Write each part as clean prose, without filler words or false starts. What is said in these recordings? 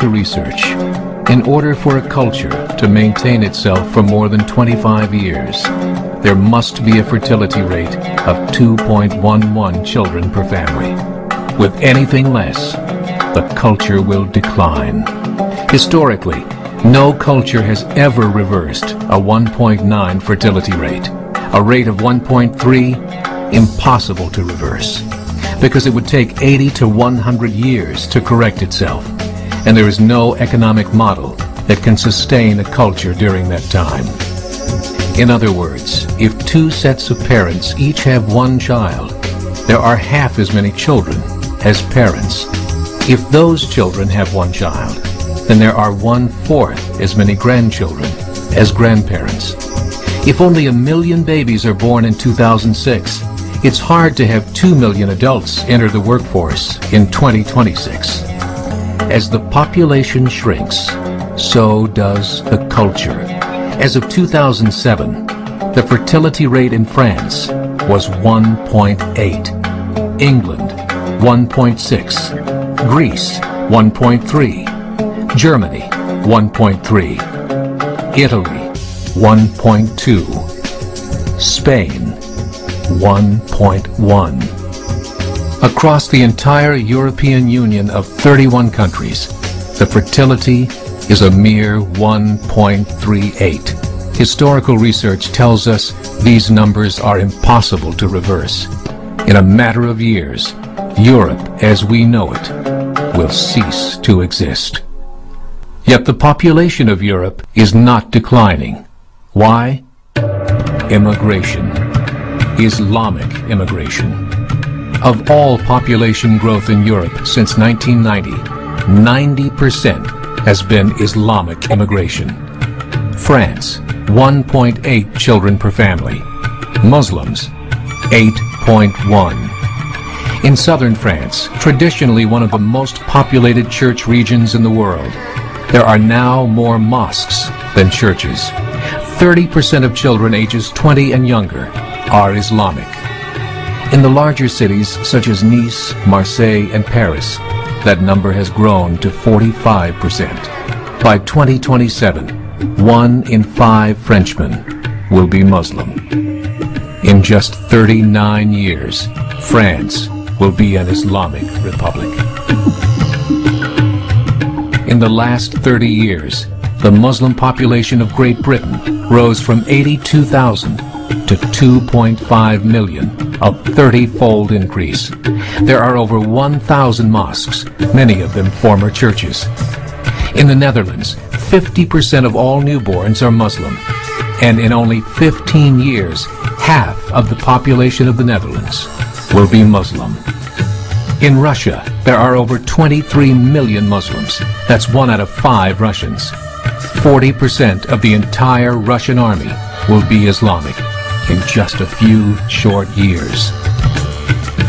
to research. In order for a culture to maintain itself for more than 25 years, there must be a fertility rate of 2.11 children per family. With anything less, the culture will decline. Historically, no culture has ever reversed a 1.9 fertility rate. A rate of 1.3, impossible to reverse, because it would take 80 to 100 years to correct itself, and there is no economic model that can sustain a culture during that time. In other words, if two sets of parents each have one child, there are half as many children as parents. If those children have one child, then there are 1/4 as many grandchildren as grandparents. If only 1 million babies are born in 2006, it's hard to have 2 million adults enter the workforce in 2026. As the population shrinks, so does the culture. As of 2007, the fertility rate in France was 1.8, England 1.6, Greece 1.3, Germany 1.3, Italy 1.2, Spain 1.1. Across the entire European Union of 31 countries, the fertility is a mere 1.38. Historical research tells us these numbers are impossible to reverse. In a matter of years, Europe as we know it will cease to exist. Yet the population of Europe is not declining. Why? Immigration. Islamic immigration. Of all population growth in Europe since 1990, 90% has been Islamic immigration. France, 1.8 children per family. Muslims, 8.1. In southern France, traditionally one of the most populated church regions in the world, there are now more mosques than churches. 30% of children ages 20 and younger are Islamic. In the larger cities such as Nice, Marseille, and Paris, that number has grown to 45%. By 2027, 1 in 5 Frenchmen will be Muslim. In just 39 years, France will be an Islamic republic. In the last 30 years, the Muslim population of Great Britain rose from 82,000 to 2.5 million, a 30-fold increase. There are over 1,000 mosques, many of them former churches. In the Netherlands, 50% of all newborns are Muslim, and in only 15 years, half of the population of the Netherlands will be Muslim. In Russia, there are over 23 million Muslims. That's 1 out of 5 Russians. 40% of the entire Russian army will be Islamic in just a few short years.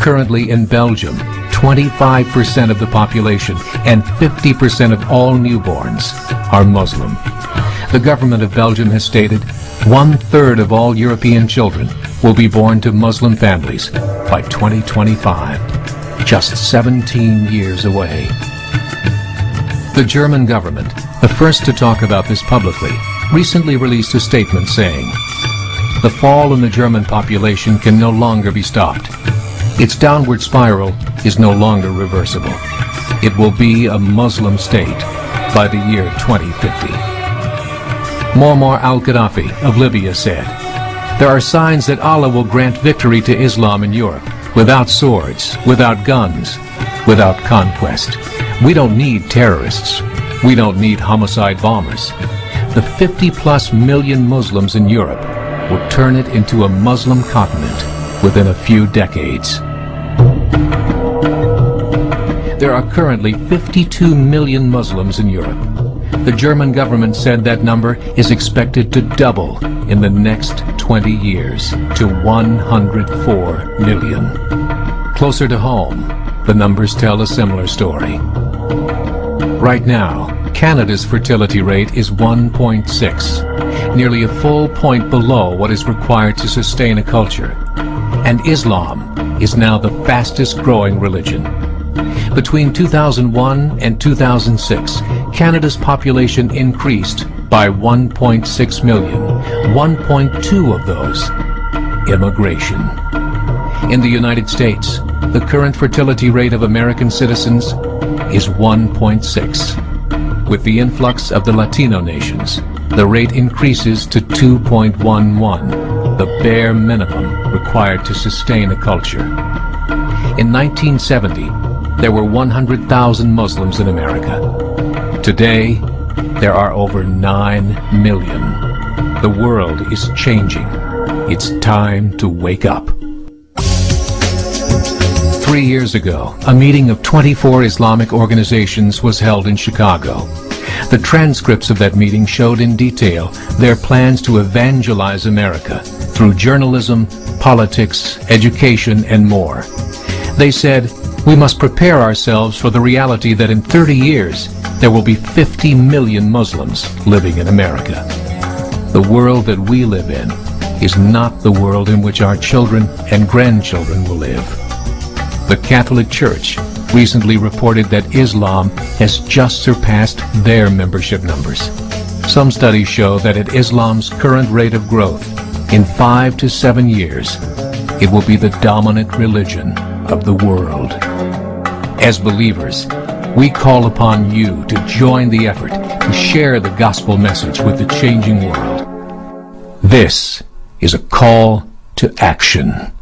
Currently in Belgium, 25% of the population and 50% of all newborns are Muslim. The government of Belgium has stated 1/3 of all European children will be born to Muslim families by 2025, just 17 years away. The German government, the first to talk about this publicly, recently released a statement saying, "The fall in the German population can no longer be stopped. Its downward spiral is no longer reversible. It will be a Muslim state by the year 2050. Muammar al-Gaddafi of Libya said, "There are signs that Allah will grant victory to Islam in Europe, without swords, without guns, without conquest. We don't need terrorists. We don't need homicide bombers. The 50+ million Muslims in Europe will turn it into a Muslim continent within a few decades." There are currently 52 million Muslims in Europe. The German government said that number is expected to double in the next 20 years to 104 million. Closer to home, the numbers tell a similar story. Right now, Canada's fertility rate is 1.6, nearly a full point below what is required to sustain a culture. And Islam is now the fastest growing religion. Between 2001 and 2006, Canada's population increased by 1.6 million, 1.2 of those immigration. In the United States, the current fertility rate of American citizens is 1.6. With the influx of the Latino nations, the rate increases to 2.11, the bare minimum required to sustain a culture. In 1970, there were 100,000 Muslims in America. Today, there are over 9 million. The world is changing. It's time to wake up. 3 years ago, a meeting of 24 Islamic organizations was held in Chicago. The transcripts of that meeting showed in detail their plans to evangelize America through journalism, politics, education, and more. They said, we must prepare ourselves for the reality that in 30 years, there will be 50 million Muslims living in America. The world that we live in is not the world in which our children and grandchildren will live. The Catholic Church recently reported that Islam has just surpassed their membership numbers. Some studies show that at Islam's current rate of growth, in 5 to 7 years, it will be the dominant religion of the world. As believers, we call upon you to join the effort to share the gospel message with the changing world. This is a call to action.